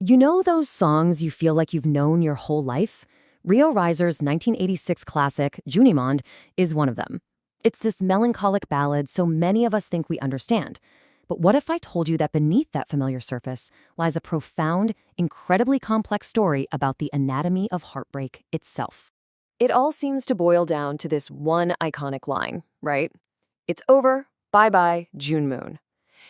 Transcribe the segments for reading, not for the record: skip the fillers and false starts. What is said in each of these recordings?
You know those songs you feel like you've known your whole life? Rio Reiser's 1986 classic, Junimond, is one of them. It's this melancholic ballad so many of us think we understand. But what if I told you that beneath that familiar surface lies a profound, incredibly complex story about the anatomy of heartbreak itself? It all seems to boil down to this one iconic line, right? It's over, bye-bye, June moon.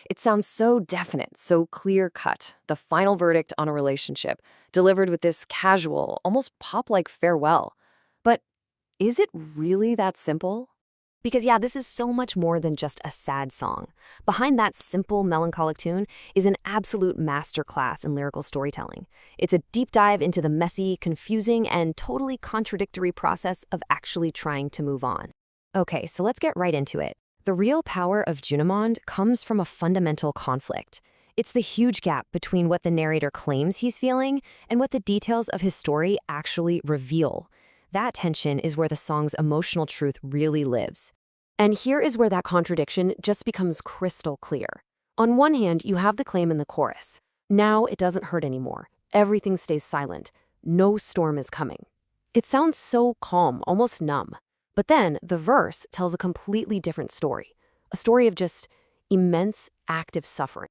It sounds so definite, so clear-cut, the final verdict on a relationship, delivered with this casual, almost pop-like farewell. But is it really that simple? Because yeah, this is so much more than just a sad song. Behind that simple, melancholic tune is an absolute masterclass in lyrical storytelling. It's a deep dive into the messy, confusing, and totally contradictory process of actually trying to move on. Okay, so let's get right into it. The real power of Junimond comes from a fundamental conflict. It's the huge gap between what the narrator claims he's feeling and what the details of his story actually reveal. That tension is where the song's emotional truth really lives. And here is where that contradiction just becomes crystal clear. On one hand, you have the claim in the chorus. Now it doesn't hurt anymore. Everything stays silent. No storm is coming. It sounds so calm, almost numb. But then the verse tells a completely different story. A story of just immense active suffering.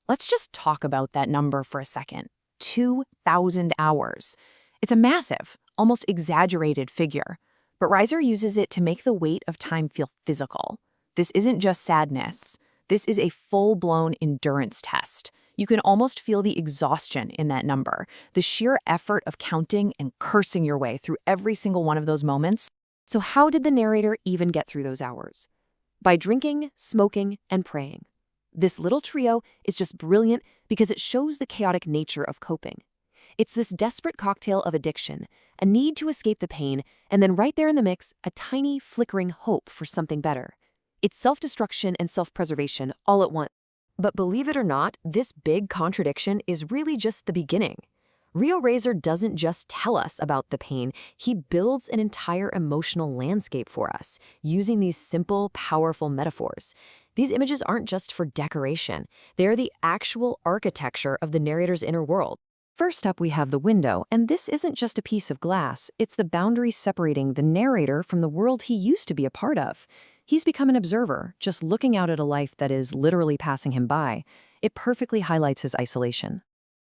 Let's just talk about that number for a second. 2,000 hours. It's a massive, almost exaggerated figure, but Reiser uses it to make the weight of time feel physical. This isn't just sadness. This is a full-blown endurance test. You can almost feel the exhaustion in that number, the sheer effort of counting and cursing your way through every single one of those moments. So how did the narrator even get through those hours? By drinking, smoking, and praying. This little trio is just brilliant because it shows the chaotic nature of coping. It's this desperate cocktail of addiction, a need to escape the pain, and then right there in the mix, a tiny, flickering hope for something better. It's self-destruction and self-preservation all at once. But believe it or not, this big contradiction is really just the beginning. Rio Reiser doesn't just tell us about the pain, he builds an entire emotional landscape for us, using these simple, powerful metaphors. These images aren't just for decoration, they're the actual architecture of the narrator's inner world. First up, we have the window, and this isn't just a piece of glass, it's the boundary separating the narrator from the world he used to be a part of. He's become an observer, just looking out at a life that is literally passing him by. It perfectly highlights his isolation.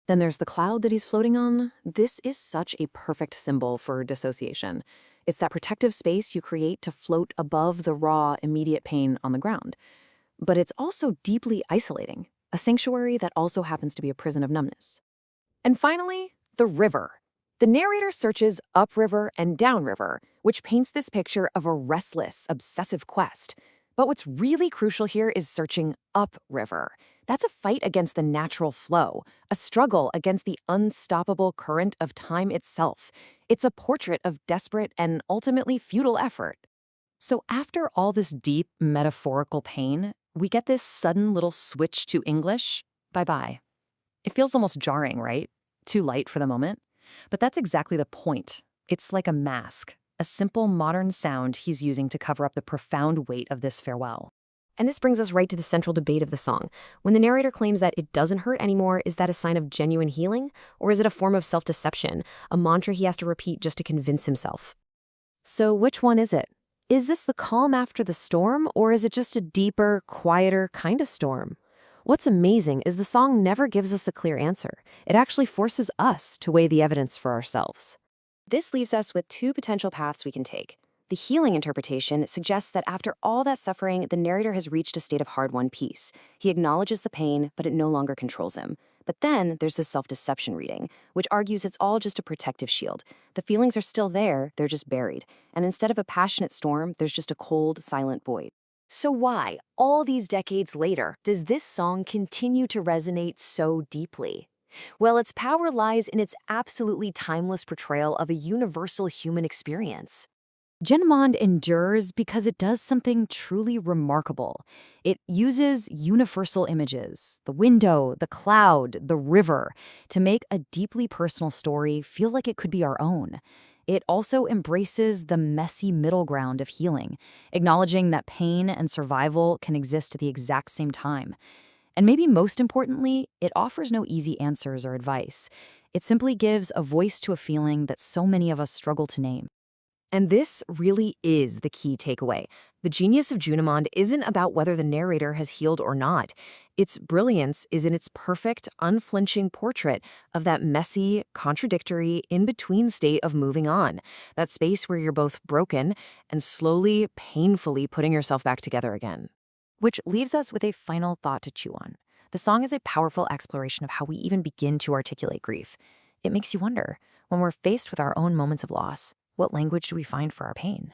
Then there's the cloud that he's floating on. This is such a perfect symbol for dissociation. It's that protective space you create to float above the raw, immediate pain on the ground. But it's also deeply isolating, a sanctuary that also happens to be a prison of numbness. And finally, the river. The narrator searches upriver and downriver, which paints this picture of a restless, obsessive quest. But what's really crucial here is searching upriver. That's a fight against the natural flow, a struggle against the unstoppable current of time itself. It's a portrait of desperate and ultimately futile effort. So after all this deep metaphorical pain, we get this sudden little switch to English. Bye-bye. It feels almost jarring, right? Too light for the moment. But that's exactly the point. It's like a mask, a simple modern sound he's using to cover up the profound weight of this farewell. And this brings us right to the central debate of the song. When the narrator claims that it doesn't hurt anymore, is that a sign of genuine healing? Or is it a form of self-deception, a mantra he has to repeat just to convince himself? So which one is it? Is this the calm after the storm, or is it just a deeper, quieter kind of storm? What's amazing is the song never gives us a clear answer. It actually forces us to weigh the evidence for ourselves. This leaves us with two potential paths we can take. The healing interpretation suggests that after all that suffering, the narrator has reached a state of hard-won peace. He acknowledges the pain, but it no longer controls him. But then there's the self-deception reading, which argues it's all just a protective shield. The feelings are still there, they're just buried. And instead of a passionate storm, there's just a cold, silent void. So why, all these decades later, does this song continue to resonate so deeply? Well, its power lies in its absolutely timeless portrayal of a universal human experience. Junimond endures because it does something truly remarkable. It uses universal images, the window, the cloud, the river, to make a deeply personal story feel like it could be our own. It also embraces the messy middle ground of healing, acknowledging that pain and survival can exist at the exact same time. And maybe most importantly, it offers no easy answers or advice. It simply gives a voice to a feeling that so many of us struggle to name. And this really is the key takeaway. The genius of Junimond isn't about whether the narrator has healed or not. Its brilliance is in its perfect, unflinching portrait of that messy, contradictory, in-between state of moving on, that space where you're both broken and slowly, painfully putting yourself back together again. Which leaves us with a final thought to chew on. The song is a powerful exploration of how we even begin to articulate grief. It makes you wonder, when we're faced with our own moments of loss, what language do we find for our pain?